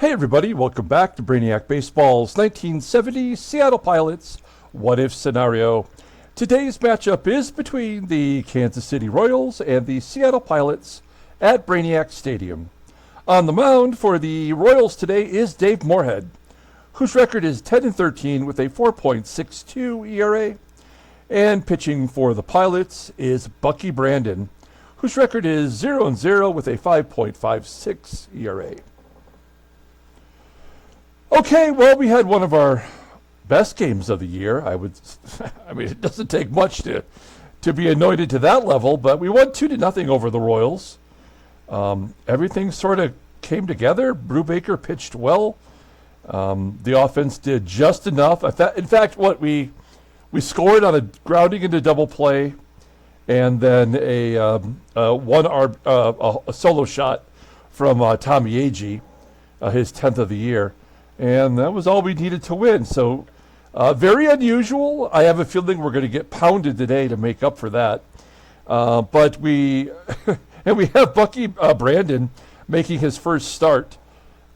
Hey everybody, welcome back to Brainiac Baseball's 1970 Seattle Pilots What If Scenario. Today's matchup is between the Kansas City Royals and the Seattle Pilots at Brainiac Stadium. On the mound for the Royals today is Dave Morehead, whose record is 10-13 with a 4.62 ERA. And pitching for the Pilots is Bucky Brandon, whose record is 0-0 with a 5.56 ERA. Okay, well, we had one of our best games of the year. I mean, it doesn't take much to be anointed to that level, but we won 2-0 over the Royals. Everything sort of came together. Brubaker pitched well. The offense did just enough. In fact, we scored on a grounding into double play, and then a solo shot from Tommie AGEE, his 10th of the year. And that was all we needed to win. So very unusual. I have a feeling we're going to get pounded today to make up for that. But we have Bucky Brandon making his first start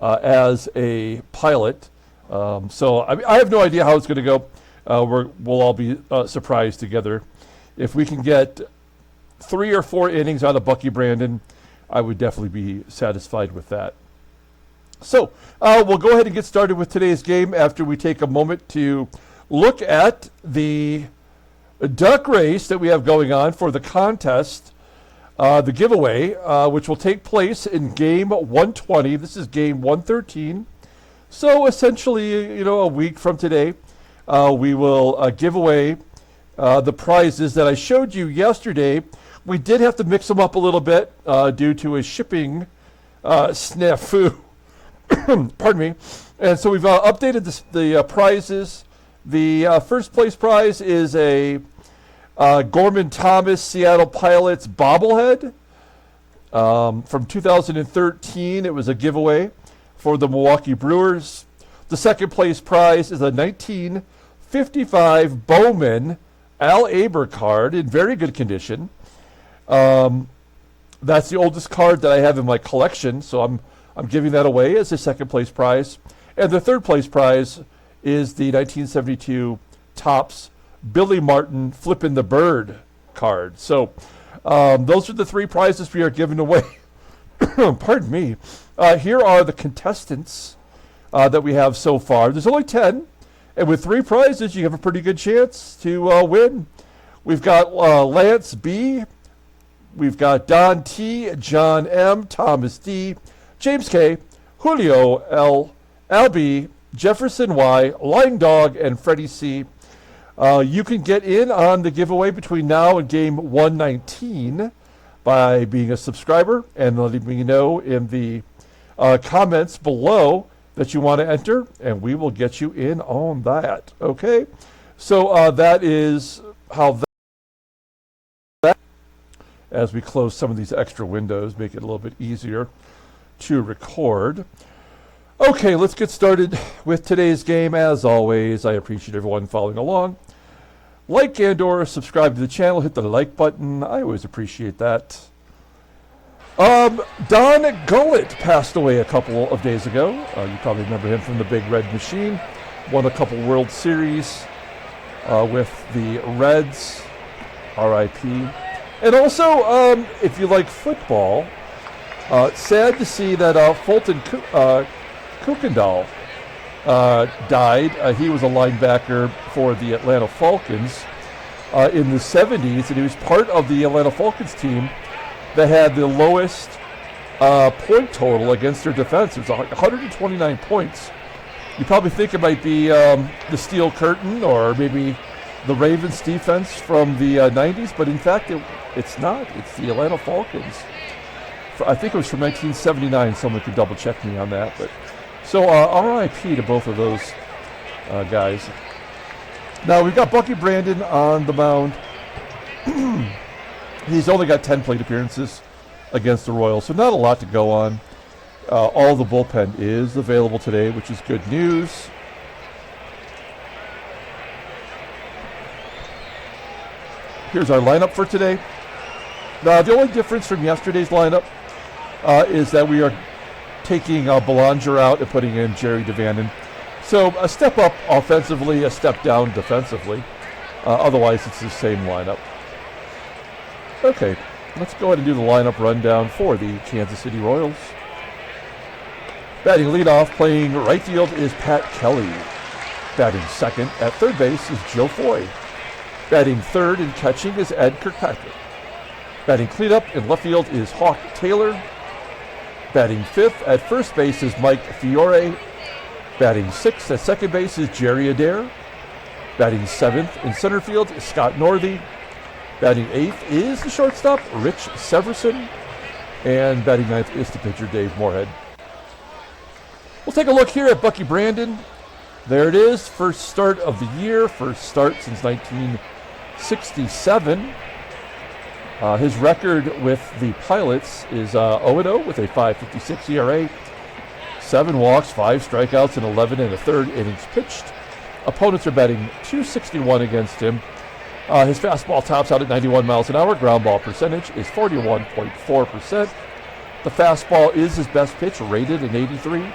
as a pilot. So I have no idea how it's going to go. We'll all be surprised together. If we can get 3 or 4 innings out of Bucky Brandon, I would definitely be satisfied with that. So we'll go ahead and get started with today's game after we take a moment to look at the duck race that we have going on for the contest, the giveaway, which will take place in game 120. This is game 113. So essentially, a week from today, we will give away the prizes that I showed you yesterday. We did have to mix them up a little bit due to a shipping snafu. Pardon me. And so we've updated the prizes. The first place prize is a Gorman Thomas Seattle Pilots bobblehead from 2013. It was a giveaway for the Milwaukee Brewers. The second place prize is a 1955 Bowman Al Aber card in very good condition. That's the oldest card that I have in my collection, so I'm giving that away as a second place prize. And the third place prize is the 1972 Topps Billy Martin Flippin' the Bird card. So those are the 3 prizes we are giving away. Pardon me. Here are the contestants that we have so far. There's only 10. And with 3 prizes, you have a pretty good chance to win. We've got Lance B. We've got Don T., John M., Thomas D., James K., Julio L., Albie, Jefferson Y., Lying Dog, and Freddie C. You can get in on the giveaway between now and game 119 by being a subscriber and letting me know in the comments below that you want to enter, and we will get you in on that. Okay? So that is how that, as we close some of these extra windows, make it a little bit easier to record. Okay, let's get started with today's game. As always, I appreciate everyone following along. Like and/or subscribe to the channel. Hit the like button. I always appreciate that. Don Gullett passed away a couple of days ago. You probably remember him from the Big Red Machine. Won a couple World Series with the Reds. R.I.P. And also, if you like football, sad to see that Fulton Kuykendall died. He was a linebacker for the Atlanta Falcons in the 70s, and he was part of the Atlanta Falcons team that had the lowest point total against their defense. It was 129 points. You probably think it might be the Steel Curtain or maybe the Ravens defense from the 90s, but in fact it's not. It's the Atlanta Falcons. I think it was from 1979. Someone could double check me on that. But so R.I.P. to both of those guys. Now we've got Bucky Brandon on the mound. He's only got 10 plate appearances against the Royals, so not a lot to go on. All the bullpen is available today, which is good news. Here's our lineup for today. Now, the only difference from yesterday's lineup is that we are taking Belanger out and putting in Jerry DaVanon. So a step up offensively, a step down defensively. Otherwise, it's the same lineup. Okay, let's go ahead and do the lineup rundown for the Kansas City Royals. Batting leadoff, playing right field, is Pat Kelly. Batting second at third base is Joe Foy. Batting third and catching is Ed Kirkpatrick. Batting cleanup in left field is Hawk Taylor. Batting fifth at first base is Mike Fiore. Batting sixth at second base is Jerry ADAIR. Batting seventh in center field is Scott Northey. Batting eighth is the shortstop, Rich Severson. And batting ninth is the pitcher, Dave Morehead. We'll take a look here at Bucky Brandon. There it is, first start of the year, first start since 1967. His record with the Pilots is 0-0 with a 5.56 ERA, 7 walks, 5 strikeouts, and 11 1/3 innings pitched. Opponents are batting .261 against him. His fastball tops out at 91 miles an hour. Ground ball percentage is 41.4%. The fastball is his best pitch, rated an 83.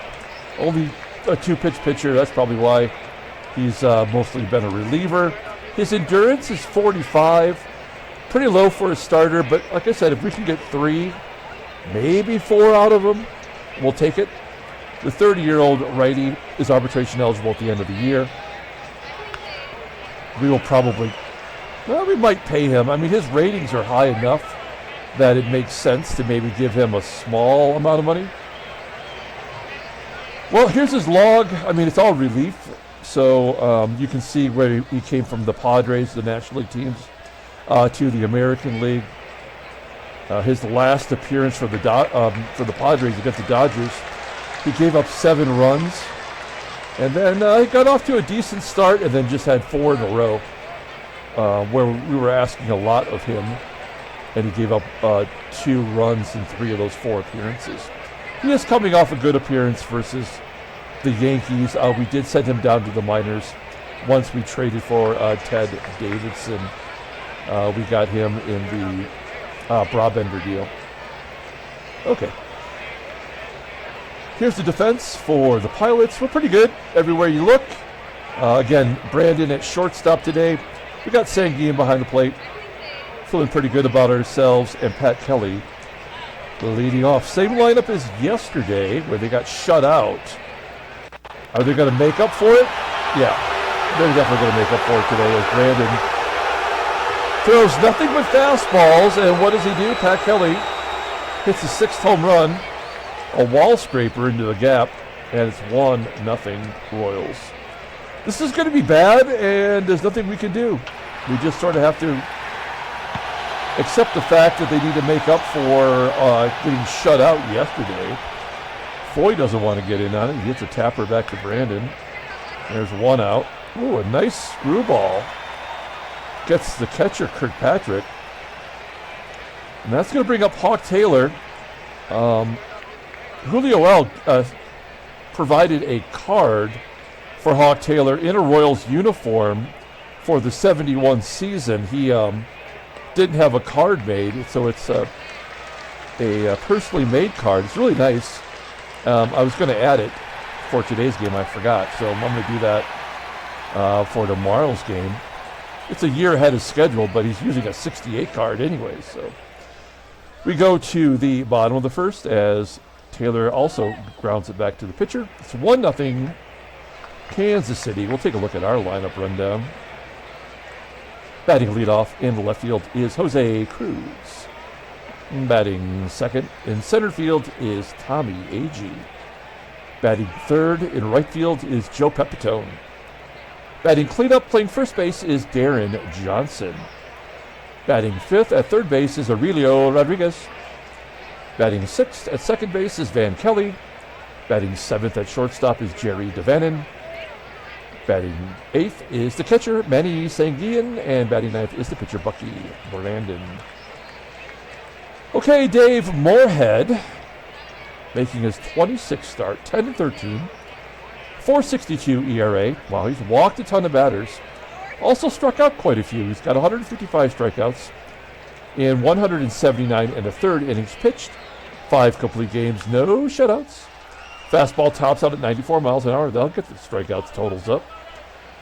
Only a 2-pitch pitcher. That's probably why he's mostly been a reliever. His endurance is 45. Pretty low for a starter, but like I said, if we can get 3, maybe 4 out of him, we'll take it. The 30-year-old righty is arbitration eligible at the end of the year. We will probably, we might pay him. I mean, his ratings are high enough that it makes sense to maybe give him a small amount of money. Well, here's his log. I mean, it's all relief, so you can see where he came from the Padres, the National League teams, to the American League. His last appearance for the Padres against the Dodgers, he gave up 7 runs, and then he got off to a decent start, and then just had 4 in a row, where we were asking a lot of him, and he gave up 2 runs in 3 of those 4 appearances. He is coming off a good appearance versus the Yankees. We did send him down to the minors once we traded for Ted Davidson. We got him in the Brabender deal. Okay. Here's the defense for the Pilots. We're pretty good everywhere you look. Again, Brandon at shortstop today. We got Sanguillen behind the plate. Feeling pretty good about ourselves. And Pat Kelly leading off. Same lineup as yesterday where they got shut out. Are they going to make up for it? Yeah, they're definitely going to make up for it today as Brandon throws nothing but fastballs. And what does he do? Pat Kelly hits his 6th home run, a wall scraper into the gap, and it's 1-0 Royals. This is going to be bad, and there's nothing we can do. We just sort of have to accept the fact that they need to make up for getting shut out yesterday. Foy doesn't want to get in on it. He hits a tapper back to Brandon. There's 1 out. Ooh, a nice screwball. Gets the catcher, Kirkpatrick. And that's going to bring up Hawk Taylor. Julio L. Provided a card for Hawk Taylor in a Royals uniform for the 71 season. He didn't have a card made, so it's a personally made card. It's really nice. I was going to add it for today's game. I forgot, so I'm going to do that for tomorrow's game. It's a year ahead of schedule, but he's using a 68 card anyway. So we go to the bottom of the first as Taylor also grounds it back to the pitcher. It's 1-0 Kansas City. We'll take a look at our lineup rundown. Batting leadoff in the left field is Jose Cruz. Batting second in center field is Tommie AGEE. Batting third in right field is Joe Pepitone. Batting cleanup, playing first base, is Deron Johnson. Batting fifth at third base is Aurelio Rodriguez. Batting sixth at second base is Van Kelly. Batting seventh at shortstop is Jerry DaVanon. Batting eighth is the catcher, Manny Sanguillen, and batting ninth is the pitcher, Bucky Brandon. Okay, Dave Morehead, making his 26th start, 10-13, 4.62 ERA. Wow, he's walked a ton of batters. Also struck out quite a few. He's got 155 strikeouts in 179 1/3 innings pitched. 5 complete games, no shutouts. Fastball tops out at 94 miles an hour. They'll get the strikeouts totals up.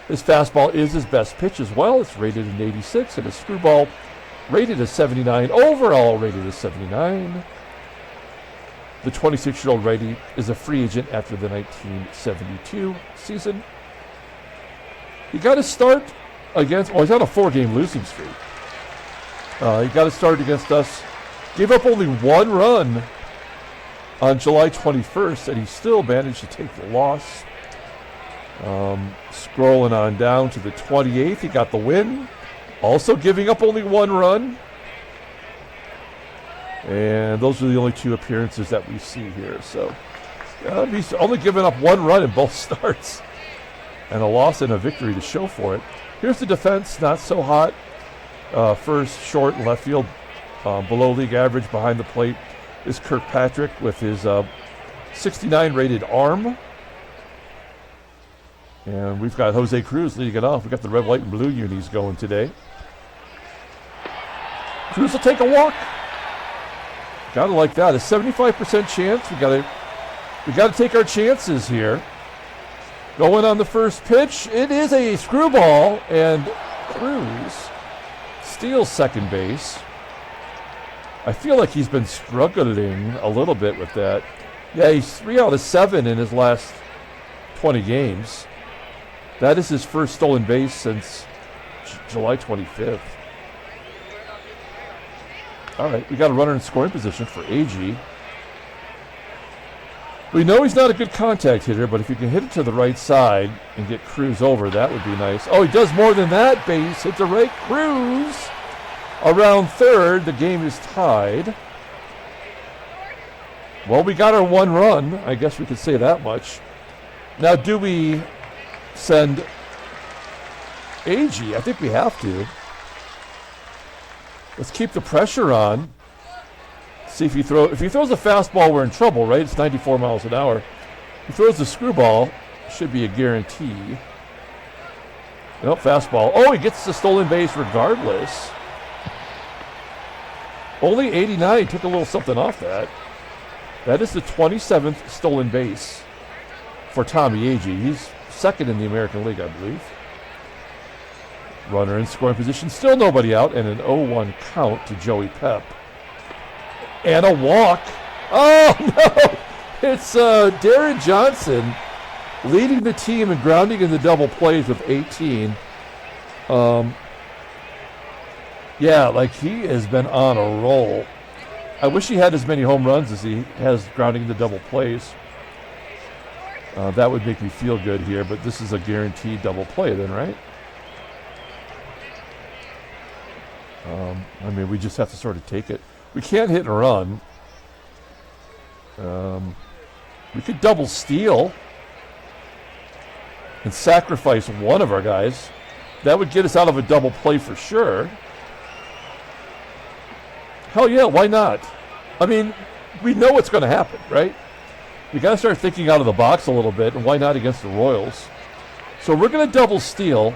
His fastball is his best pitch as well. It's rated an 86, and his screwball rated as 79. Overall rated as 79. The 26-year-old righty is a free agent after the 1972 season. He got his start against, he's on a 4-game losing streak. He got his start against us. Gave up only 1 run on July 21st, and he still managed to take the loss. Scrolling on down to the 28th, he got the win. Also giving up only 1 run. And those are the only 2 appearances that we see here. So he's only given up 1 run in both starts. And a loss and a victory to show for it. Here's the defense, not so hot. First, short, and left field, below league average. Behind the plate is Kirkpatrick with his 69 rated arm. And we've got Jose Cruz leading it off. We've got the red, white, and blue unis going today. Cruz will take a walk. Gotta like that. A 75% chance. We gotta take our chances here. Going on the first pitch. It is a screwball, and Cruz steals second base. I feel like he's been struggling a little bit with that. Yeah, he's 3 out of 7 in his last 20 games. That is his first stolen base since July 25th. All right, we got a runner in scoring position for Agee. We know he's not a good contact hitter, but if you can hit it to the right side and get Cruz over, that would be nice. Oh, he does more than that. Base hit to right. Cruz around third. The game is tied. Well, we got our 1 run. I guess we could say that much. Now, do we send Agee? I think we have to. Let's keep the pressure on. See if he throws a fastball, we're in trouble, right? It's 94 miles an hour. If he throws the screwball, should be a guarantee. Nope, fastball. Oh, he gets the stolen base regardless. Only 89. Took a little something off that. That is the 27th stolen base for Tommie Agee. He's second in the American League, I believe. Runner in scoring position. Still nobody out, and an 0-1 count to Joey Pep. And a walk. Oh, no! It's Deron Johnson leading the team and grounding in the double plays with 18. Yeah, like he has been on a roll. I wish he had as many home runs as he has grounding in the double plays. That would make me feel good here, but this is a guaranteed double play then, right? I mean, we just have to sort of take it. We can't hit and run. We could double steal and sacrifice one of our guys. That would get us out of a double play for sure. Hell yeah, why not? I mean, we know what's going to happen, right? We got to start thinking out of the box a little bit, and why not against the Royals? So we're going to double steal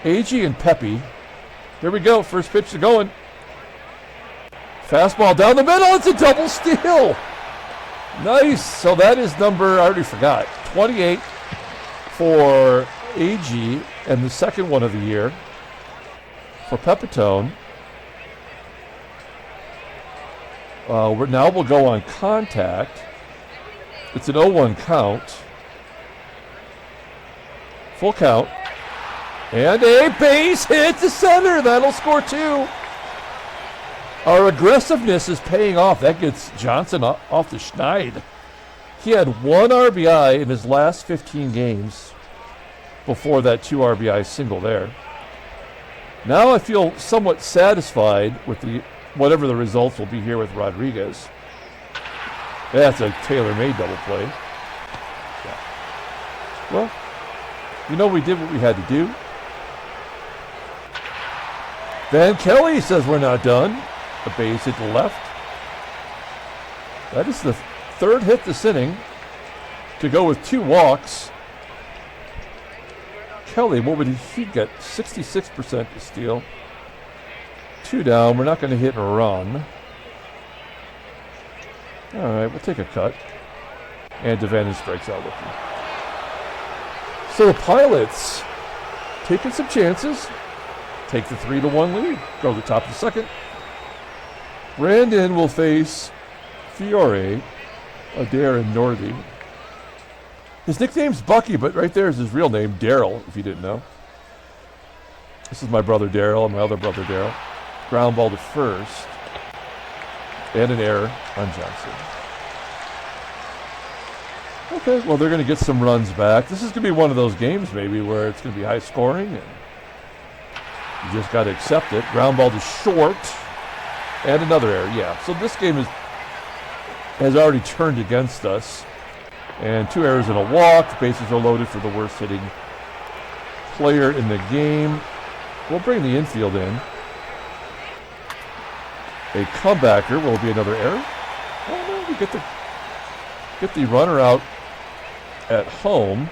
Agee and Pepe. Here we go, first pitch to going. Fastball down the middle, it's a double steal. Nice, so that is number, I already forgot, 28 for Agee, and the second one of the year for Pepitone. Now we'll go on contact. It's an 0-1 count. Full count. And a base hit to center. That'll score 2. Our aggressiveness is paying off. That gets Johnson off the schneid. He had 1 RBI in his last 15 games before that 2 RBI single there. Now I feel somewhat satisfied with whatever the results will be here with Rodriguez. That's a tailor-made double play. Yeah. Well, we did what we had to do. Van Kelly says we're not done. A base hit to left. That is the 3rd hit this inning to go with 2 walks. Kelly, what would he get? 66% to steal. 2 down. We're not going to hit and run. All right, we'll take a cut. And DaVANON strikes out looking. So the Pilots taking some chances. Take the 3-1 lead. Go to the top of the second. Brandon will face FIORE, ADAIR, and NORTHEY. His nickname's Bucky, but right there is his real name, Daryl, if you didn't know. This is my brother Daryl and my other brother Daryl. Ground ball to first. And an error on Johnson. Okay, well, they're going to get some runs back. This is going to be one of those games, maybe, where it's going to be high scoring, and you just got to accept it. Ground ball to short. And another error, yeah. So this game has already turned against us. And 2 errors and a walk. The bases are loaded for the worst hitting player in the game. We'll bring the infield in. A comebacker will be another error. Oh no, we get the runner out at home.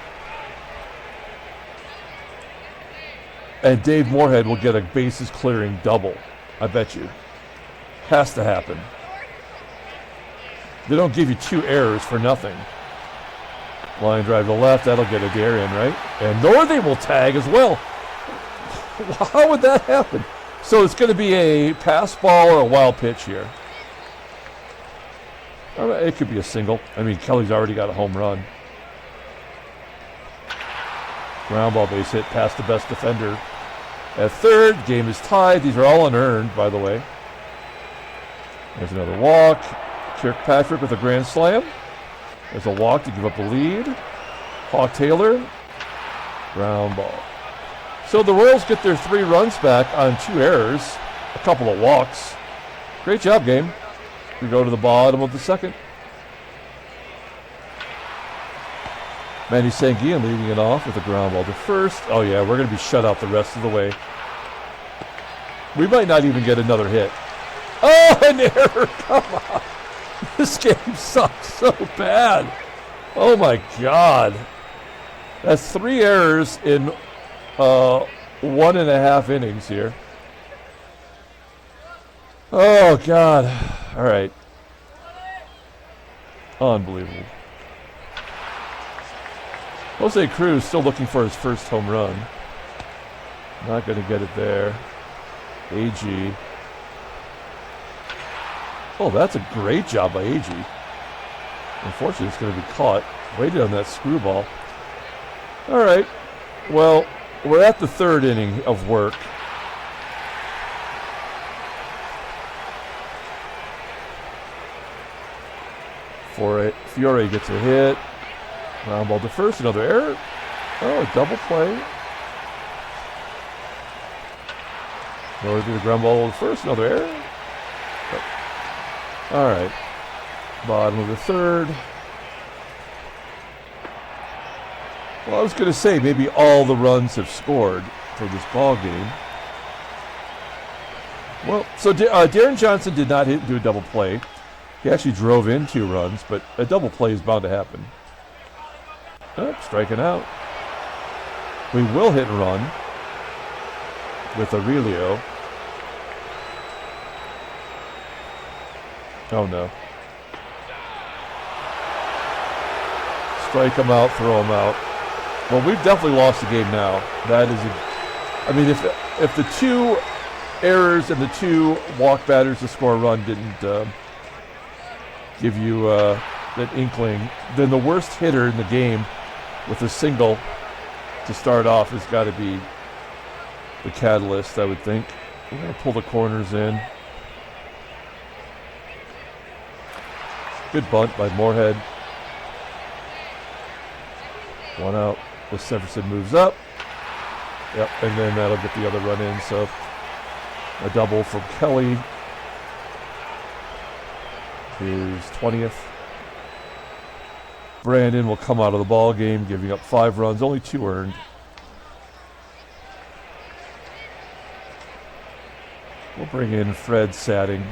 And Dave Morehead will get a bases clearing double. I bet you. Has to happen. They don't give you 2 errors for nothing. Line drive to left, that'll get a dare in, right? And NORTHEY will tag as well. How would that happen? So it's going to be a pass ball or a wild pitch here. It could be a single. I mean, Kelly's already got a home run. Ground ball base hit past the best defender. At third, game is tied. These are all unearned, by the way. There's another walk. KIRKPATRICK with a grand slam. There's a walk to give up the lead. Hawk Taylor. Ground ball. So the Royals get their 3 runs back on 2 errors. A couple of walks. Great job, game. We go to the bottom of the second. Manny SANGUILLEN leading it off with a ground ball to first. Oh yeah, we're going to be shut out the rest of the way. We might not even get another hit. Oh, an error! Come on! This game sucks so bad. Oh my God! That's 3 errors in 1.5 innings here. Oh God! All right. Unbelievable. Jose CRUZ still looking for his first home run. Not going to get it there. AGEE. Oh, that's a great job by AGEE. Unfortunately, it's going to be caught. Waited on that screwball. All right. Well, we're at the 3rd inning of work. FIORE gets a hit. Ground ball to first, another error. Oh, a double play. NORTHEY the ground ball to first, another error. All right. Bottom of the 3rd. Well, I was going to say maybe all the runs have scored for this ball game. Well, so Deron Johnson did not do a double play. He actually drove in 2 runs, but a double play is bound to happen. Oh, striking out. We will hit and run with Aurelio. Oh no. Strike him out, throw him out. Well, we've definitely lost the game now. That is I mean, if the 2 errors and the 2 walk batters to score a run didn't give you that inkling, then the worst hitter in the game with a single to start off has got to be the catalyst, I would think. We're going to pull the corners in. Good bunt by Morehead. 1 out. The SEVERSON moves up. Yep, and then that'll get the other run in. So a double from Kelly. His 20th. Brandon will come out of the ball game, giving up 5 runs, only 2 earned. We'll bring in Fred Satting.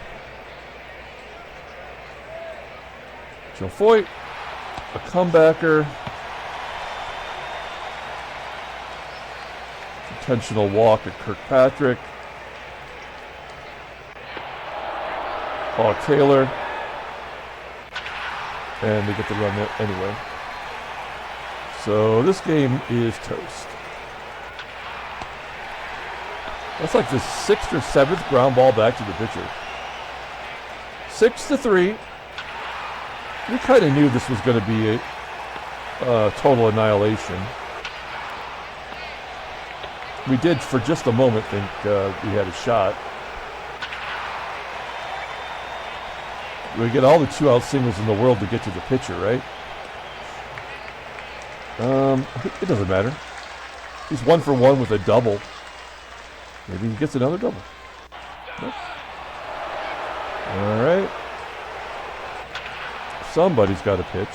Joe Foyt, a comebacker. Intentional walk at KIRKPATRICK. Hawk Taylor. And they get the run anyway. So this game is toast. That's like the 6th or 7th ground ball back to the pitcher. 6-3. We kind of knew this was going to be a total annihilation. We did, for just a moment, think we had a shot. We get all the 2-out singles in the world to get to the pitcher, right? It doesn't matter. He's 1 for 1 with a double. Maybe he gets another double. Nope. All right. Somebody's got to pitch.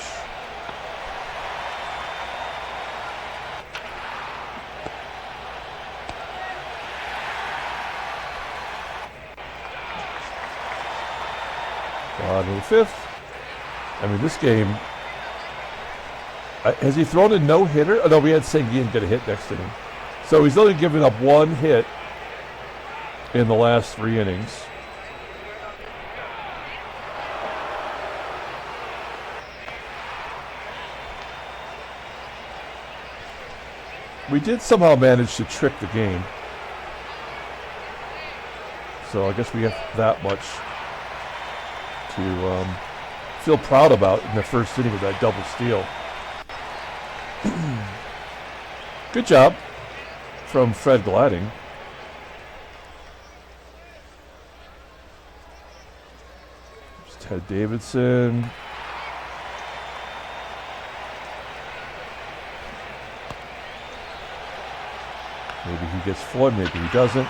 Bottom of the 5th. I mean, this game. Has he thrown a no-hitter? Oh, no, we had SANGUILLEN get a hit next inning. So he's only given up 1 hit in the last 3 innings. We did somehow manage to trick the game. So I guess we have that much to feel proud about in the first inning with that double steal. Good job from Fred Gladding. There's Ted Davidson. Maybe he gets Floyd, maybe he doesn't.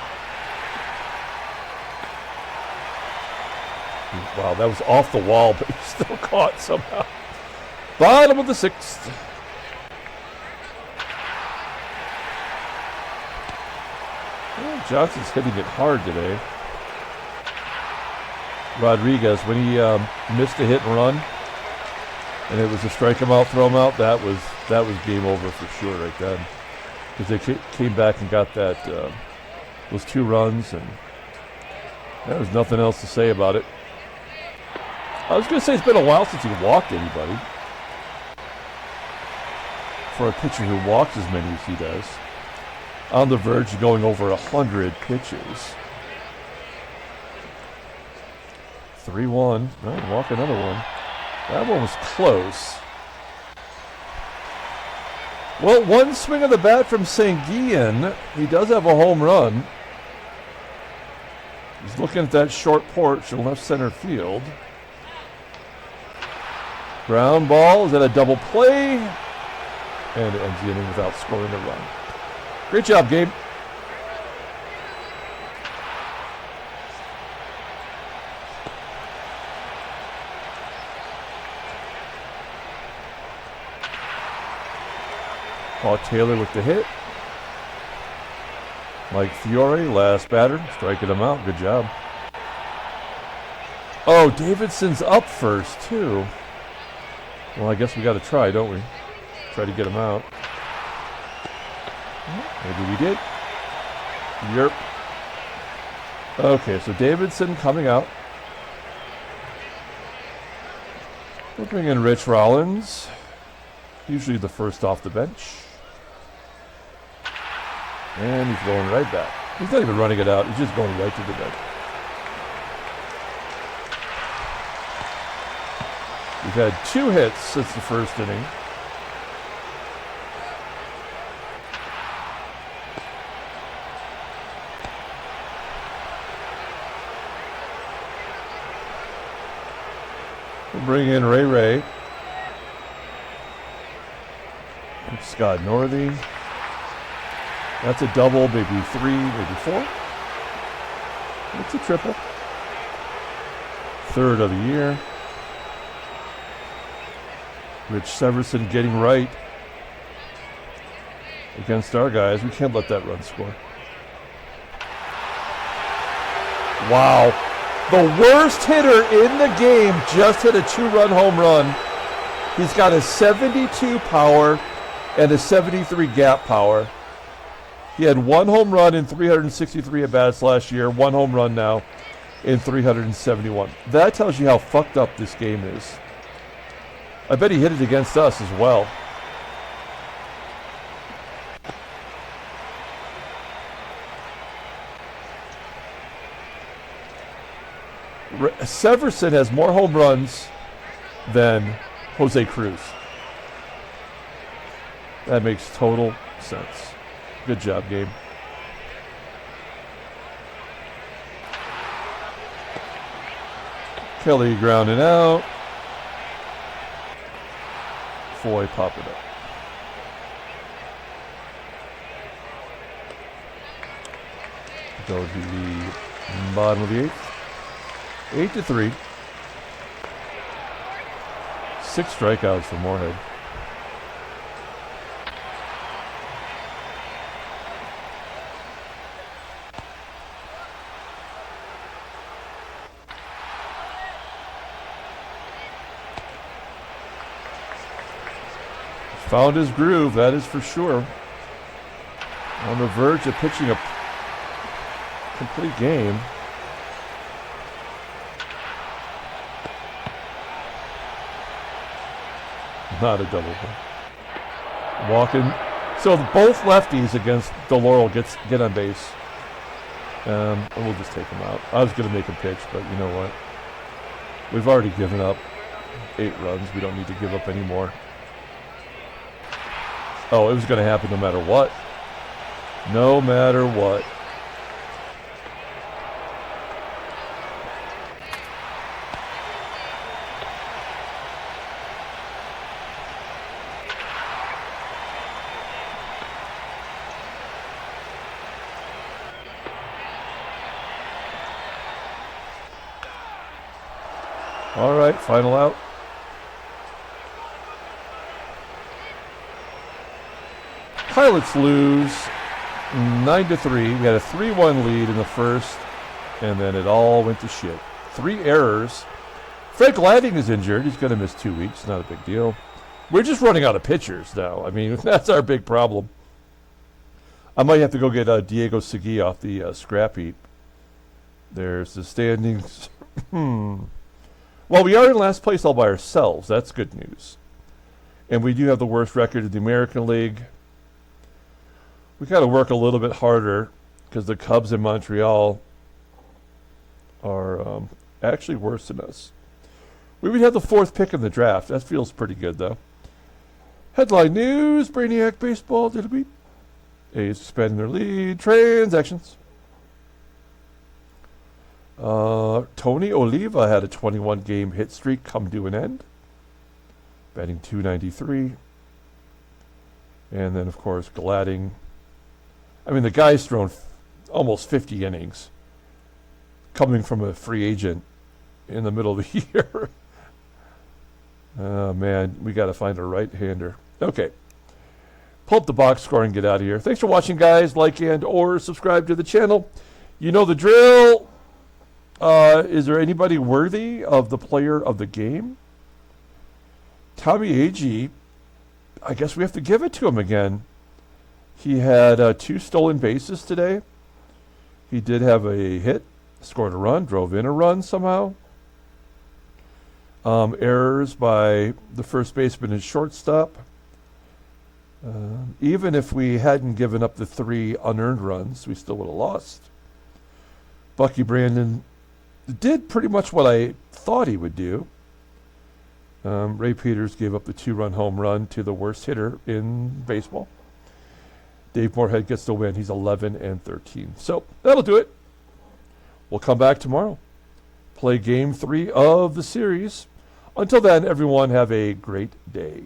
Wow, that was off the wall, but he's still caught somehow. Bottom of the 6th. Well, Johnson's hitting it hard today. Rodriguez, when he missed a hit and run, and it was a strike him out, throw him out, that was game over for sure right then. Because they came back and got that those 2 runs, and there was nothing else to say about it. I was going to say it's been a while since he walked anybody. For a pitcher who walks as many as he does. On the verge of going over 100 pitches. 3-1. Oh, walk another one. That one was close. Well, 1 swing of the bat from SANGUILLEN. He does have a home run. He's looking at that short porch in left center field. Ground ball. Is that a double play? And it ends the inning without scoring a run. Great job, Gabe. Paul Taylor with the hit. Mike FIORE, last batter, striking him out. Good job. Oh, Davidson's up first, too. Well, I guess we got to try, don't we? Try to get him out. Maybe we did. Yerp. Okay, so Davidson coming out. We'll bring in Rich Rollins. Usually the first off the bench. And he's going right back. He's not even running it out. He's just going right to the bench. We've had 2 hits since the first inning. We'll bring in Ray. Scott Northey. That's a double, maybe 3, maybe 4. It's a triple. 3rd of the year. Rich Severson getting right against our guys. We can't let that run score. Wow. The worst hitter in the game just hit a 2-run home run. He's got a 72 power and a 73 gap power. He had 1 home run in 363 at-bats last year, 1 home run now in 371. That tells you how fucked up this game is. I bet he hit it against us as well. Severson has more home runs than Jose Cruz. That makes total sense. Good job, Gabe. Kelly grounding out. Foy popping up. Go to the bottom of the eighth. 8-3. 6 strikeouts for Morehead. Found his groove, that is for sure. On the verge of pitching a complete game. Not a double play. Walking. So both lefties against DeLaurel get on base. And we'll just take him out. I was going to make him pitch, but you know what? We've already given up 8 runs. We don't need to give up any more. Oh, it was going to happen no matter what. No matter what. All right, final out. Pilots lose 9-3. We had a 3-1 lead in the first, and then it all went to shit. 3 errors. Frank Ladding is injured. He's going to miss 2 weeks. Not a big deal. We're just running out of pitchers now. I mean, that's our big problem. I might have to go get Diego Segui off the scrap heap. There's the standings. Well, we are in last place all by ourselves. That's good news. And we do have the worst record in the American League. We got to work a little bit harder because the Cubs in Montreal are actually worse than us. We would have the 4th pick in the draft. That feels pretty good, though. Headline news, Brainiac baseball, did it beat? A's suspending their lead. Transactions. Tony Oliva had a 21-game hit streak come to an end. Batting .293. And then, of course, Gladding. I mean, the guy's thrown almost 50 innings coming from a free agent in the middle of the year. Oh, man, we got to find a right-hander. Okay. Pull up the box score and get out of here. Thanks for watching, guys. Like and or subscribe to the channel. You know the drill. Is there anybody worthy of the player of the game? Tommie AGEE, I guess we have to give it to him again. He had 2 stolen bases today. He did have a hit, scored a run, drove in a run somehow. Errors by the first baseman and shortstop. Even if we hadn't given up the 3 unearned runs, we still would have lost. Bucky Brandon did pretty much what I thought he would do. Ray Peters gave up the 2-run home run to the worst hitter in baseball. Dave Morehead gets the win. He's 11-13. So that'll do it. We'll come back tomorrow. Play game 3 of the series. Until then, everyone have a great day.